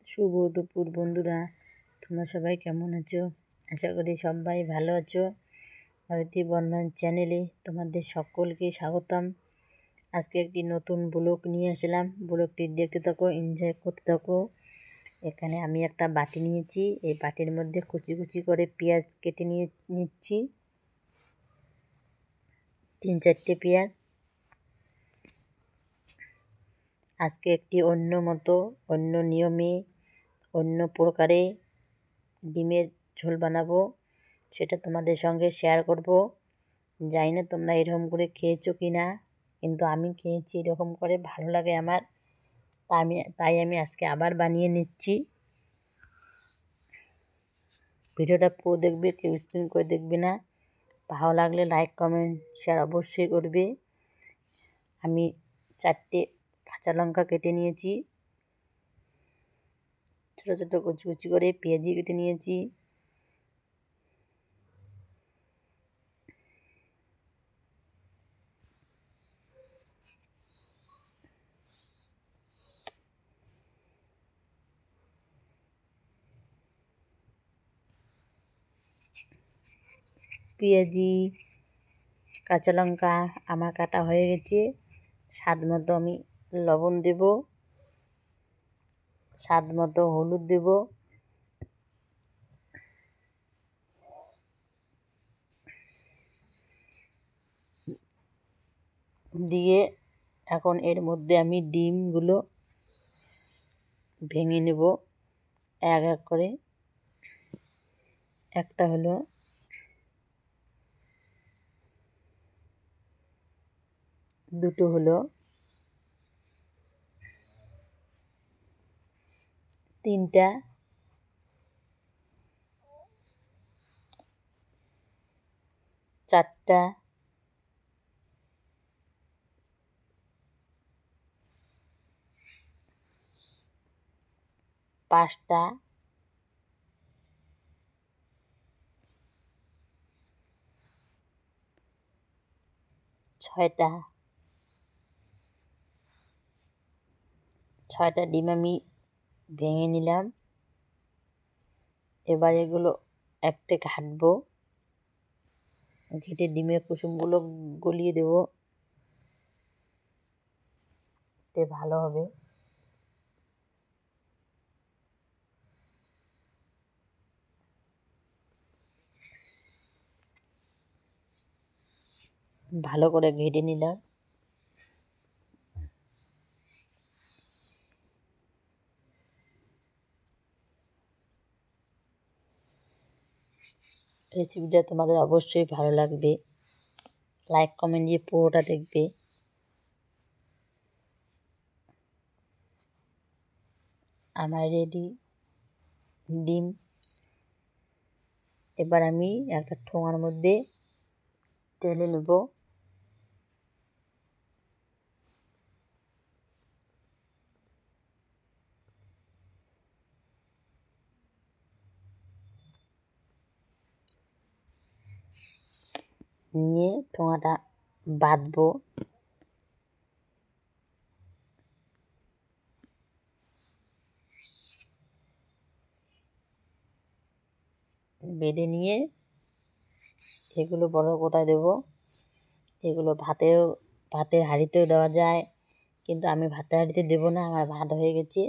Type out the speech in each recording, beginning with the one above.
শুভ দুপুর বন্ধুরা, তোমরা সবাই কেমন আছো? আশা করি সবাই ভালো আছো। ভারতী বর্মন চ্যানেলে তোমাদের সকলকে স্বাগতম। আজকে একটি নতুন ব্লগ নিয়ে আসলাম। ব্লগটি দেখতে থাকো, এনজয় করতে থাকো। এখানে আমি একটা বাটি নিয়েছি, এই বাটির মধ্যে কুচি কুচি করে পেঁয়াজ কেটে নিচ্ছি, 3-4টে পেঁয়াজ। আজকে একটি অন্য নিয়মে অন্য প্রকারে ডিমের ঝোল বানাবো, সেটা তোমাদের সঙ্গে শেয়ার করব। জানি না তোমরা এরকম করে খেয়েছো কি না, কিন্তু আমি খেয়েছি এরকম করে, ভালো লাগে আমার। তাই আমি আজকে আবার বানিয়ে নিচ্ছি। ভিডিওটা পুরো দেখবে, কেউ স্কিপ করে দেখবে না। ভালো লাগলে লাইক কমেন্ট শেয়ার অবশ্যই করবে। আমি 4টে কাঁচা লঙ্কা কেটে নিয়েছি, ছোটো ছোটো কুচি কুচি করে পেঁয়াজি কেটে নিয়েছি। পেঁয়াজি কাঁচা লঙ্কা আমার কাটা হয়ে গেছে। স্বাদ মতো আমি লবণ দেব, স্বাদ মতো হলুদ দেব, দিয়ে এখন এর মধ্যে আমি ডিমগুলো ভেঙে নেব এক এক করে। একটা হলো, দুটো হলো, তিনটা, চারটা, পাঁচটা, ছয়টা। 6টা ডিম আমি ভেঙে নিলাম। এবার এগুলো একটা ঘাটবো, ঘেটে ডিমের কুসুমগুলো গলিয়ে দেব, তে ভালো হবে। ভালো করে ঘেটে নিলাম। রেসিপিটা তোমাদের অবশ্যই ভালো লাগবে, লাইক কমেন্ট দিয়ে পুরোটা দেখবে। আমার রেডি ডিম। এবার আমি একটা ঠোঙার মধ্যে ঢেলে নেব। নিয়ে ঠোঙাটা বাঁধবো। বেঁধে নিয়ে এগুলো বড় কোথায় দেব, এগুলো ভাতের হাঁড়িতেও দেওয়া যায়, কিন্তু আমি ভাতের হাঁড়িতে দেবো না, আমার ভাত হয়ে গেছে।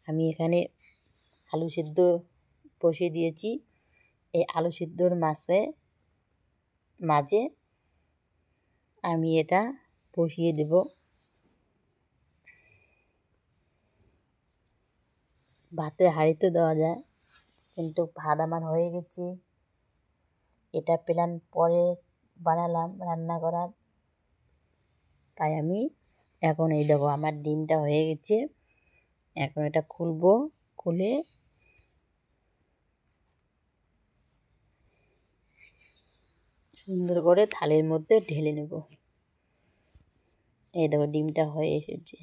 আমি এখানে আলু সিদ্ধ বসিয়ে দিয়েছি। এই আলু সিদ্ধর মাঝে আমি এটা বসিয়ে দেব। ভাতের হাঁড়িতে দেওয়া যায়, কিন্তু ভাত আমার হয়ে গেছে। এটা প্ল্যান পরে বানালাম রান্না করার, তাই আমি এখন এই দেখো আমার ডিমটা হয়ে গেছে। এখন এটা খুলবো, খুলে সুন্দর করে থালের মধ্যে ঢেলে নেব। এই দেখো ডিমটা হয়ে এসেছে।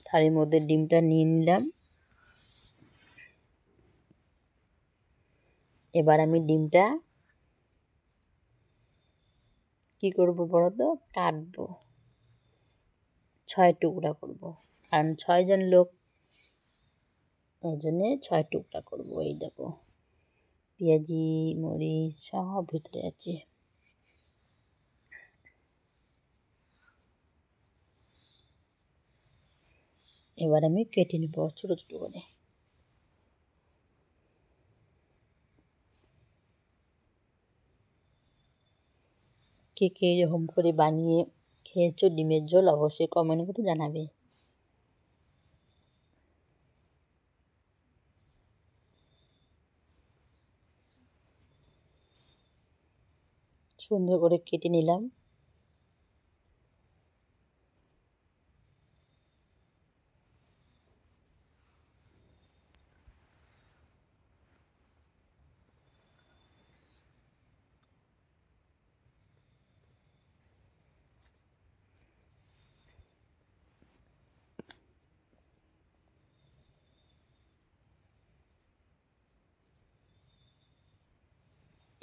থালের মধ্যে ডিমটা নিয়ে নিলাম। এবার আমি ডিমটা কী করবো বলো তো, কাটবো, 6 টুকরা করব, কারণ 6 জন লোক, এই জন্যে 6 টুকরা করবো। এই দেখো পেঁয়াজি মরিচ সব ভিতরে আছে। এবার আমি কেটে নেব ছোটো ছোটো করে। কে কে এরকম করে বানিয়ে খেয়েছো ডিমের ঝোল অবশ্যই কমেন্ট করে জানাবে। সুন্দর করে কেটে নিলাম।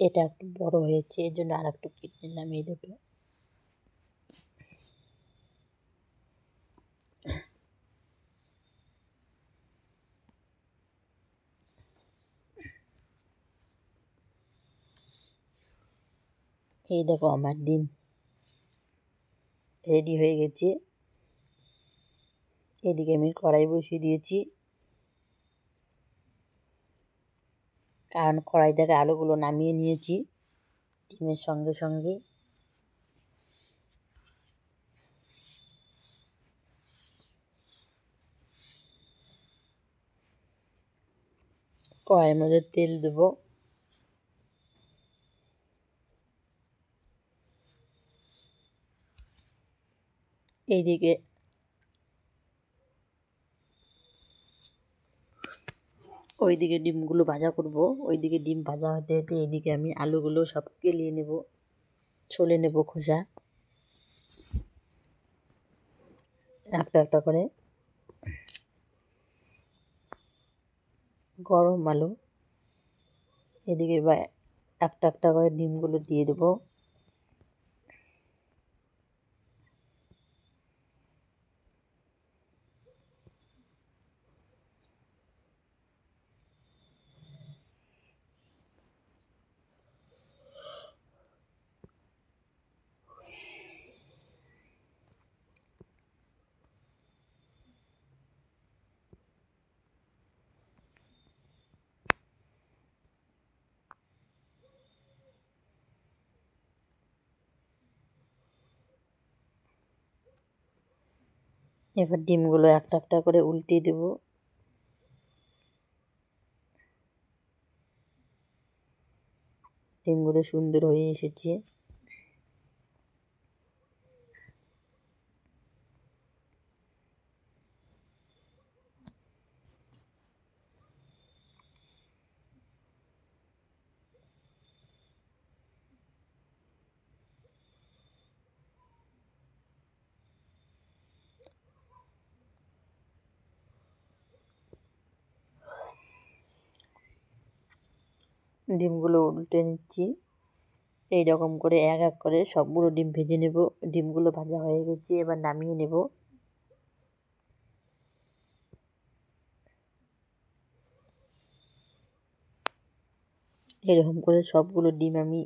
এটা একটু বড় হয়েছে, এর জন্য আর একটু কেটে নিলাম এই দুটো। এই দেখো আমার ডিম রেডি হয়ে গেছে। এদিকে আমি কড়াই বসিয়ে দিয়েছি, কারণ কড়াই থেকে আলুগুলো নামিয়ে নিয়েছি ডিমের সঙ্গে সঙ্গে। কড়াইয়ের মধ্যে তেল দেবো। এইদিকে ওইদিকে ডিমগুলো ভাজা করব। ওইদিকে ডিম ভাজা হতে হতে এইদিকে আমি আলুগুলো সব কেলিয়ে নেব, ছলে নেব খোসা একটা একটা করে। গরম আলু এদিকে বা একটা একটা করে ডিমগুলো দিয়ে দেবো। এবার ডিমগুলো একটা একটা করে উল্টিয়ে দেব। ডিমগুলো সুন্দর হয়ে এসেছে। ডিমগুলো উল্টে নিচ্ছি। এই রকম করে এক এক করে সবগুলো ডিম ভেজে নেব। ডিমগুলো ভাজা হয়ে গেছে, এবার নামিয়ে নেব। এরকম করে সবগুলো ডিম আমি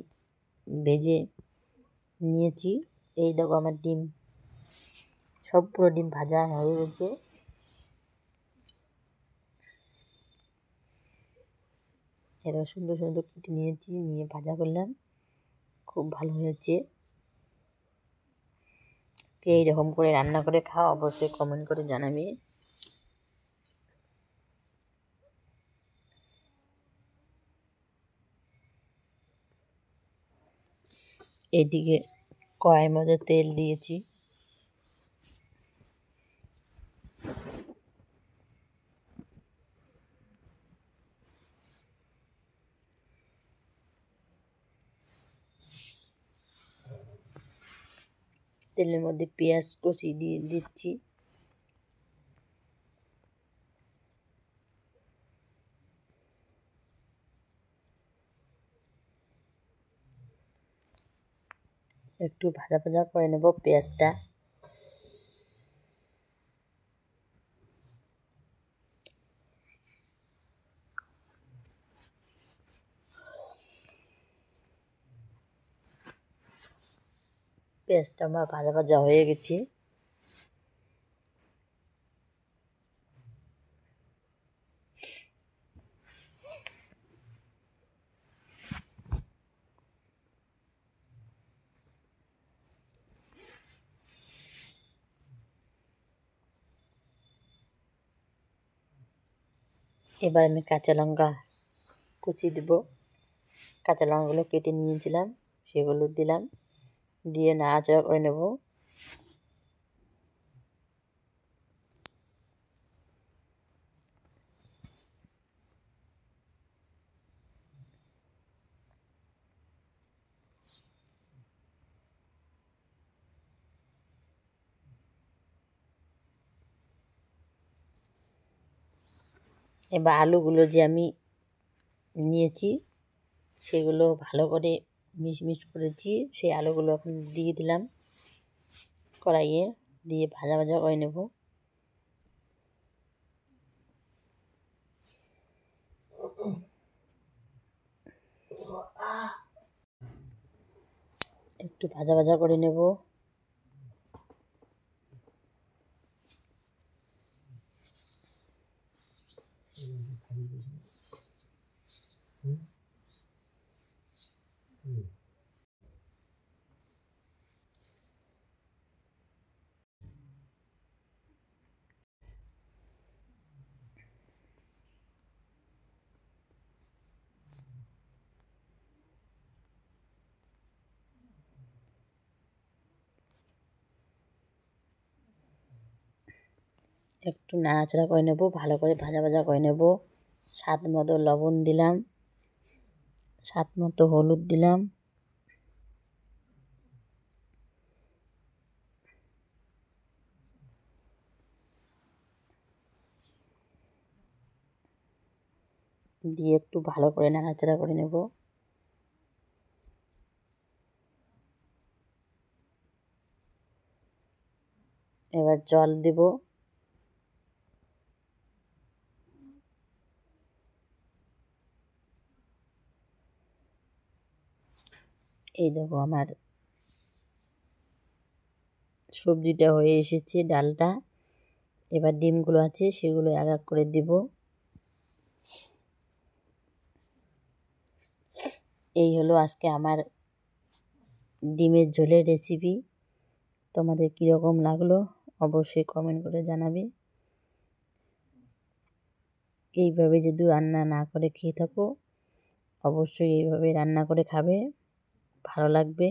ভেজে নিয়েছি। এই দেখো আমার ডিম সবগুলো ডিম ভাজা হয়ে গেছে। এবার সুন্দর সুন্দর কেটে নিয়েছি, নিয়ে ভাজা করলাম, খুব ভালো হয়েছে। কে এইরকম করে রান্না করে খাও অবশ্যই কমেন্ট করে জানাবে। এদিকে কড়াইয়ের মধ্যে তেল দিয়েছি। তেলের মধ্যে পেঁয়াজ কুচি দিয়ে দিচ্ছি। একটু ভাজা ভাজা করে নেব পেঁয়াজটা। পেঁয়াজটা আমার ভাজা ভাজা হয়ে গেছে। এবার আমি কাঁচা লঙ্কা কুচি দেব। কাঁচা লঙ্কাগুলো কেটে নিয়েছিলাম, সেগুলো দিলাম, দিয়ে নাড়াচাড়া করে নেব। এবার আলুগুলো যে আমি নিয়েছি সেগুলো ভালো করে মিশমিশ করেছি, সেই আলুগুলো এখন দিয়ে দিলাম কড়াইয়ে, দিয়ে ভাজা ভাজা করে নেব। একটু ভাজা ভাজা করে নেব। একটু নাড়াচাড়া করে নেব, ভালো করে ভাজা ভাজা করে নেব। স্বাদ মতো লবণ দিলাম, স্বাদ মতো হলুদ দিলাম, দিয়ে একটু ভালো করে নাড়াচাড়া করে নেব। এবার জল দেব। এই দেখো আমার সবজিটা হয়ে এসেছে, ডালটা। এবার ডিমগুলো আছে সেগুলো এক এক করে দেব। এই হলো আজকে আমার ডিমের ঝোলের রেসিপি। তোমাদের কীরকম লাগলো অবশ্যই কমেন্ট করে জানাবে। এইভাবে যদি রান্না না করে খেয়ে থাকো, অবশ্যই এইভাবে রান্না করে খাবে, ভালো লাগবে।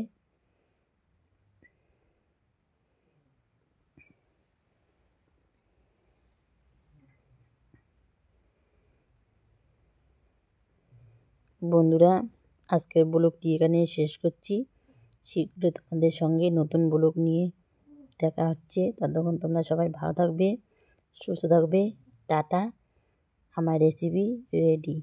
বন্ধুরা, আজকের ব্লগটি এখানে শেষ করছি। শীঘ্রই তোমাদের সঙ্গে নতুন ব্লগ নিয়ে দেখা হচ্ছে। ততক্ষণ তোমরা সবাই ভালো থাকবে, সুস্থ থাকবে। টাটা। আমার রেসিপি রেডি।